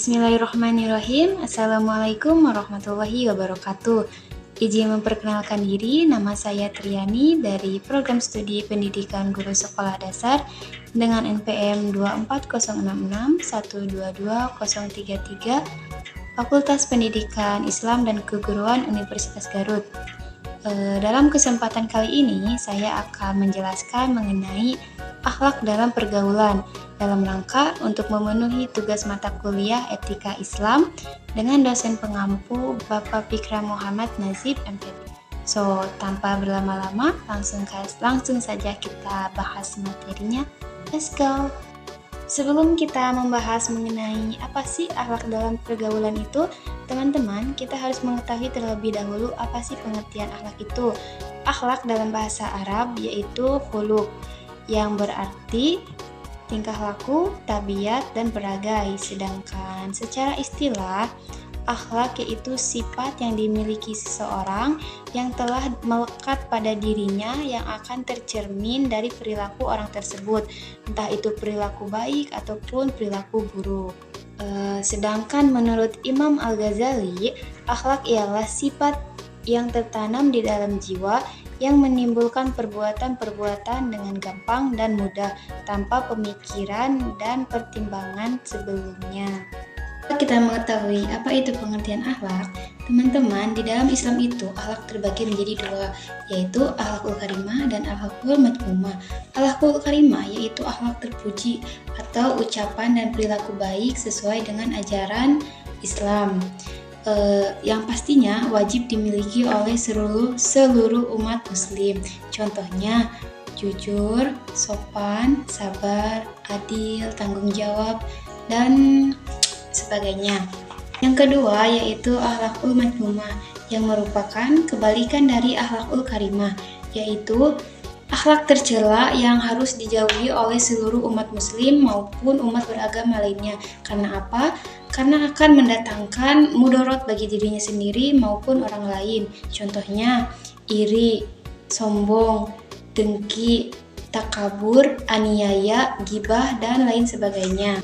Bismillahirrahmanirrahim. Assalamualaikum warahmatullahi wabarakatuh. Izin memperkenalkan diri, nama saya Triani dari Program Studi Pendidikan Guru Sekolah Dasar dengan NPM 24066122033, Fakultas Pendidikan Islam dan Keguruan Universitas Garut. Dalam kesempatan kali ini, saya akan menjelaskan mengenai akhlak dalam pergaulan dalam rangka untuk memenuhi tugas mata kuliah Etika Islam dengan dosen pengampu Bapak Fikra Muhammad Nazib MPD. So, tanpa berlama-lama, langsung saja kita bahas materinya. Let's go! Sebelum kita membahas mengenai apa sih akhlak dalam pergaulan itu, teman-teman, kita harus mengetahui terlebih dahulu apa sih pengertian akhlak itu. Akhlak dalam bahasa Arab yaitu khuluq, yang berarti tingkah laku, tabiat, dan peragai. Sedangkan secara istilah, akhlak yaitu sifat yang dimiliki seseorang yang telah melekat pada dirinya yang akan tercermin dari perilaku orang tersebut, entah itu perilaku baik ataupun perilaku buruk. Sedangkan menurut Imam Al-Ghazali, akhlak ialah sifat yang tertanam di dalam jiwa yang menimbulkan perbuatan-perbuatan dengan gampang dan mudah tanpa pemikiran dan pertimbangan sebelumnya. Kita mengetahui apa itu pengertian akhlak, teman-teman, di dalam Islam itu akhlak terbagi menjadi dua, yaitu akhlakul karimah dan akhlakul madhmumah. Akhlakul karimah yaitu akhlak terpuji atau ucapan dan perilaku baik sesuai dengan ajaran Islam, yang pastinya wajib dimiliki oleh seluruh umat muslim. Contohnya jujur, sopan, sabar, adil, tanggung jawab, dan sebagainya. Yang kedua yaitu akhlakul madhmumah, yang merupakan kebalikan dari akhlakul karimah, yaitu akhlak tercela yang harus dijauhi oleh seluruh umat muslim maupun umat beragama lainnya. Karena apa? Karena akan mendatangkan mudarat bagi dirinya sendiri maupun orang lain. Contohnya iri, sombong, dengki, takabur, aniaya, gibah, dan lain sebagainya.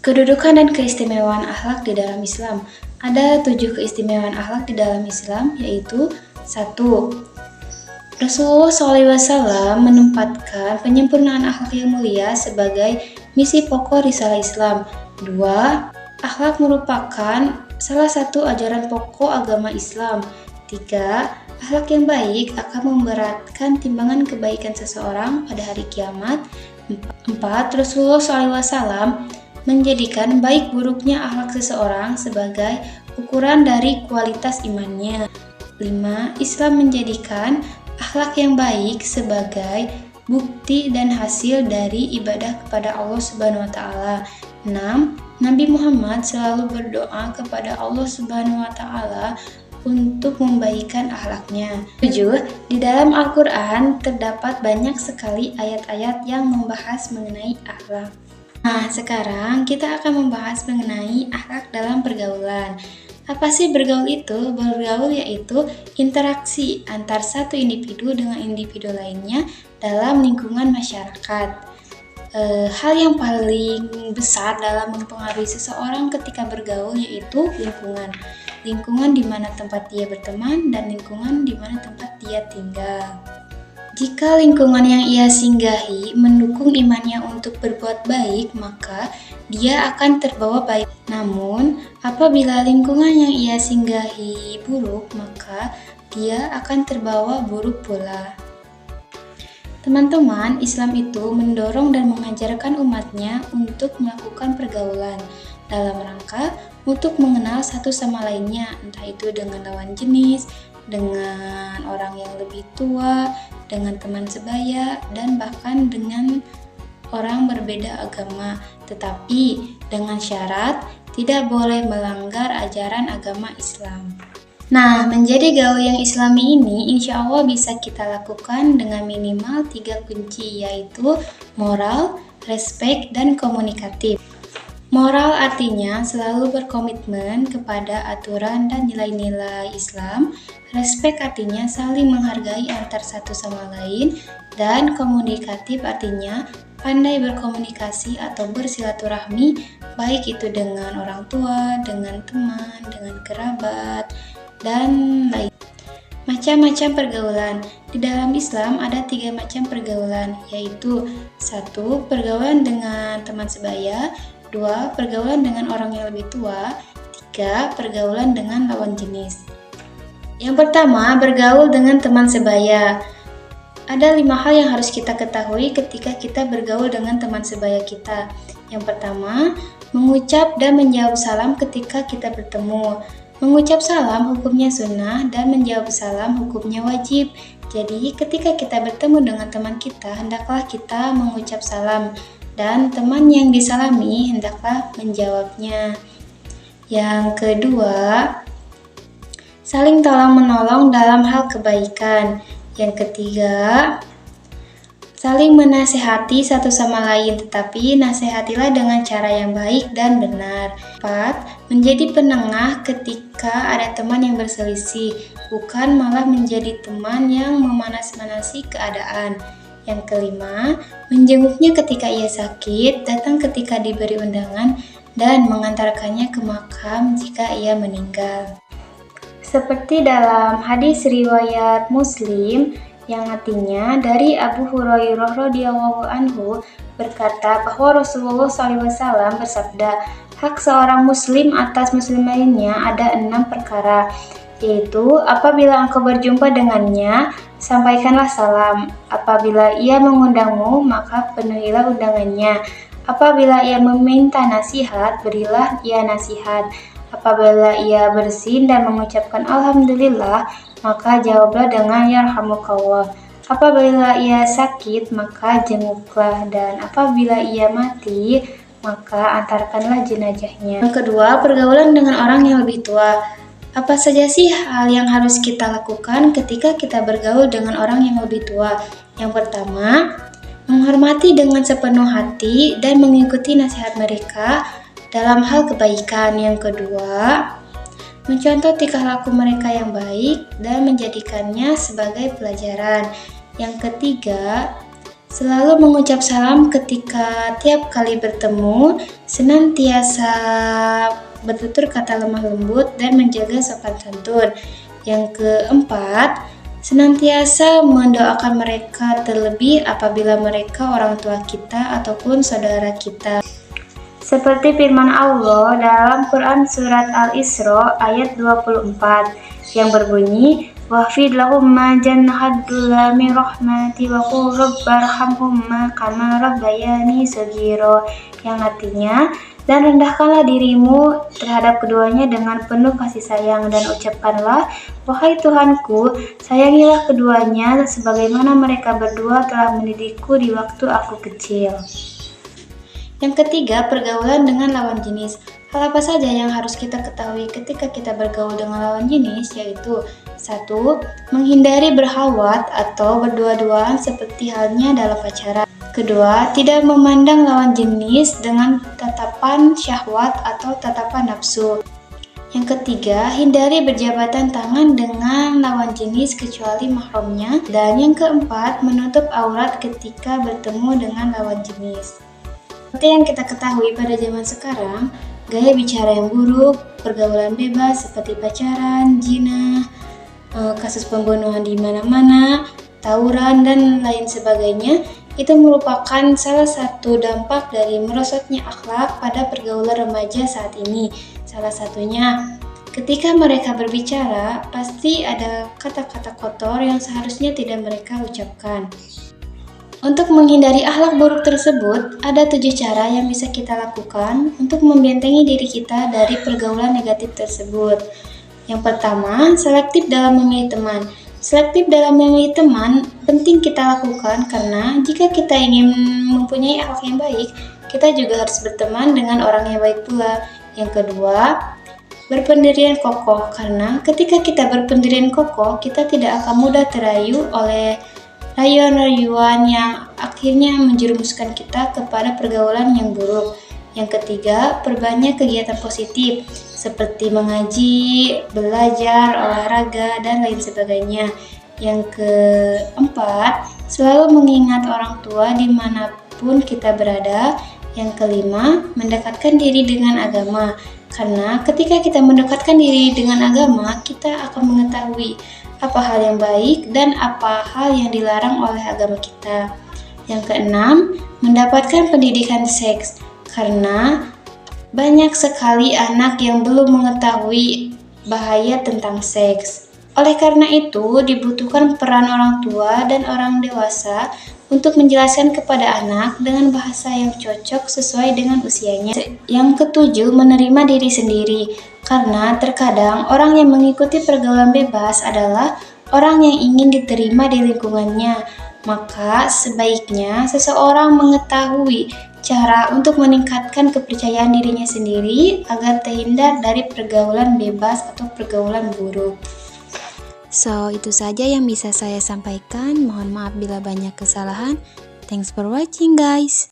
Kedudukan dan keistimewaan akhlak di dalam Islam. Ada 7 keistimewaan akhlak di dalam Islam, yaitu 1. Rasulullah SAW menempatkan penyempurnaan akhlak yang mulia sebagai misi pokok risalah Islam. 2. Akhlak merupakan salah satu ajaran pokok agama Islam. 3. Akhlak yang baik akan memberatkan timbangan kebaikan seseorang pada hari kiamat. 4. Rasulullah SAW menjadikan baik buruknya akhlak seseorang sebagai ukuran dari kualitas imannya. 5. Islam menjadikan akhlak yang baik sebagai bukti dan hasil dari ibadah kepada Allah Subhanahu wa taala. 6. Nabi Muhammad selalu berdoa kepada Allah Subhanahu wa taala untuk membaikkan akhlaknya. 7. Di dalam Al-Qur'an terdapat banyak sekali ayat-ayat yang membahas mengenai akhlak. Nah, sekarang kita akan membahas mengenai akhlak dalam pergaulan. Apa sih bergaul itu? Bergaul yaitu interaksi antar satu individu dengan individu lainnya dalam lingkungan masyarakat. Hal yang paling besar dalam mempengaruhi seseorang ketika bergaul yaitu lingkungan. Lingkungan di mana tempat dia berteman dan lingkungan di mana tempat dia tinggal. Jika lingkungan yang ia singgahi mendukung imannya untuk berbuat baik, maka dia akan terbawa baik. Namun, apabila lingkungan yang ia singgahi buruk, maka dia akan terbawa buruk pula. Teman-teman, Islam itu mendorong dan mengajarkan umatnya untuk melakukan pergaulan dalam rangka untuk mengenal satu sama lainnya, entah itu dengan lawan jenis, dengan orang yang lebih tua, dengan teman sebaya, dan bahkan dengan orang berbeda agama, tetapi dengan syarat tidak boleh melanggar ajaran agama Islam. Nah, menjadi gaul yang islami ini insya Allah bisa kita lakukan dengan minimal 3 kunci, yaitu moral, respek, dan komunikatif. Moral artinya selalu berkomitmen kepada aturan dan nilai-nilai Islam. Respek artinya saling menghargai antar satu sama lain. Dan komunikatif artinya pandai berkomunikasi atau bersilaturahmi baik itu dengan orang tua, dengan teman, dengan kerabat, dan lain. Macam-macam pergaulan. Di dalam Islam ada 3 macam pergaulan, yaitu 1. Pergaulan dengan teman sebaya, 2. Pergaulan dengan orang yang lebih tua, 3. Pergaulan dengan lawan jenis. Yang pertama, bergaul dengan teman sebaya. Ada 5 hal yang harus kita ketahui ketika kita bergaul dengan teman sebaya kita. Yang pertama, mengucap dan menjawab salam ketika kita bertemu. Mengucap salam hukumnya sunnah dan menjawab salam hukumnya wajib. Jadi ketika kita bertemu dengan teman kita, hendaklah kita mengucap salam dan teman yang disalami hendaklah menjawabnya. Yang kedua, saling tolong-menolong dalam hal kebaikan. Yang ketiga, saling menasehati satu sama lain, tetapi nasihatilah dengan cara yang baik dan benar. 4. Menjadi penengah ketika ada teman yang berselisih, bukan malah menjadi teman yang memanas-manasi keadaan. Yang kelima, menjenguknya ketika ia sakit, datang ketika diberi undangan, dan mengantarkannya ke makam jika ia meninggal. Seperti dalam hadis riwayat Muslim yang artinya dari Abu Hurairah radhiyallahu anhu berkata bahwa Rasulullah SAW bersabda, hak seorang muslim atas muslim lainnya ada 6 perkara, yaitu apabila engkau berjumpa dengannya, sampaikanlah salam. Apabila ia mengundangmu, maka penuhilah undangannya. Apabila ia meminta nasihat, berilah ia nasihat. Apabila ia bersin dan mengucapkan alhamdulillah, maka jawablah dengan yarhamukallah. Apabila ia sakit, maka jenguklah, dan apabila ia mati, maka antarkanlah jenazahnya. Yang kedua, pergaulan dengan orang yang lebih tua. Apa saja sih hal yang harus kita lakukan ketika kita bergaul dengan orang yang lebih tua? Yang pertama, menghormati dengan sepenuh hati dan mengikuti nasihat mereka dalam hal kebaikan. Yang kedua, mencontoh tingkah laku mereka yang baik dan menjadikannya sebagai pelajaran. Yang ketiga, selalu mengucap salam ketika tiap kali bertemu, senantiasa bertutur kata lemah lembut dan menjaga sopan santun. Yang keempat, senantiasa mendoakan mereka, terlebih apabila mereka orang tua kita ataupun saudara kita. Seperti firman Allah dalam Quran Surat Al-Isra ayat 24 yang berbunyi, wahfid lahum ma jannahaddulla min rahmati wa qul rabbarhamhumma kama rabbayani saghira, yang artinya, dan rendahkanlah dirimu terhadap keduanya dengan penuh kasih sayang, dan ucapkanlah, wahai Tuhanku, sayangilah keduanya sebagaimana mereka berdua telah mendidikku di waktu aku kecil. Yang ketiga, pergaulan dengan lawan jenis. Hal apa saja yang harus kita ketahui ketika kita bergaul dengan lawan jenis, yaitu 1. Menghindari berhalwat atau berdua-duaan seperti halnya dalam pacaran. Kedua, tidak memandang lawan jenis dengan tatapan syahwat atau tatapan nafsu. Yang ketiga, hindari berjabatan tangan dengan lawan jenis kecuali mahramnya. Dan yang keempat, menutup aurat ketika bertemu dengan lawan jenis. Seperti yang kita ketahui pada zaman sekarang, gaya bicara yang buruk, pergaulan bebas seperti pacaran, zina, kasus pembunuhan di mana-mana, tawuran, dan lain sebagainya, itu merupakan salah satu dampak dari merosotnya akhlak pada pergaulan remaja saat ini. Salah satunya, ketika mereka berbicara, pasti ada kata-kata kotor yang seharusnya tidak mereka ucapkan. Untuk menghindari akhlak buruk tersebut, ada 7 cara yang bisa kita lakukan untuk membentengi diri kita dari pergaulan negatif tersebut. Yang pertama, selektif dalam memilih teman. Selektif dalam memilih teman penting kita lakukan karena jika kita ingin mempunyai akhlak yang baik, kita juga harus berteman dengan orang yang baik pula. Yang kedua, berpendirian kokoh, karena ketika kita berpendirian kokoh, kita tidak akan mudah terayu oleh rayuan-rayuan yang akhirnya menjerumuskan kita kepada pergaulan yang buruk. Yang ketiga, perbanyak kegiatan positif seperti mengaji, belajar, olahraga, dan lain sebagainya. Yang keempat, selalu mengingat orang tua dimanapun kita berada Yang kelima, mendekatkan diri dengan agama. Karena ketika kita mendekatkan diri dengan agama, kita akan mengetahui apa hal yang baik dan apa hal yang dilarang oleh agama kita. Yang keenam, mendapatkan pendidikan seks. Karena banyak sekali anak yang belum mengetahui bahaya tentang seks. Oleh karena itu, dibutuhkan peran orang tua dan orang dewasa untuk menjelaskan kepada anak dengan bahasa yang cocok sesuai dengan usianya. Yang ketujuh, menerima diri sendiri. Karena terkadang orang yang mengikuti pergaulan bebas adalah orang yang ingin diterima di lingkungannya. Maka sebaiknya seseorang mengetahui cara untuk meningkatkan kepercayaan dirinya sendiri agar terhindar dari pergaulan bebas atau pergaulan buruk. So, itu saja yang bisa saya sampaikan. Mohon maaf bila banyak kesalahan. Thanks for watching, guys.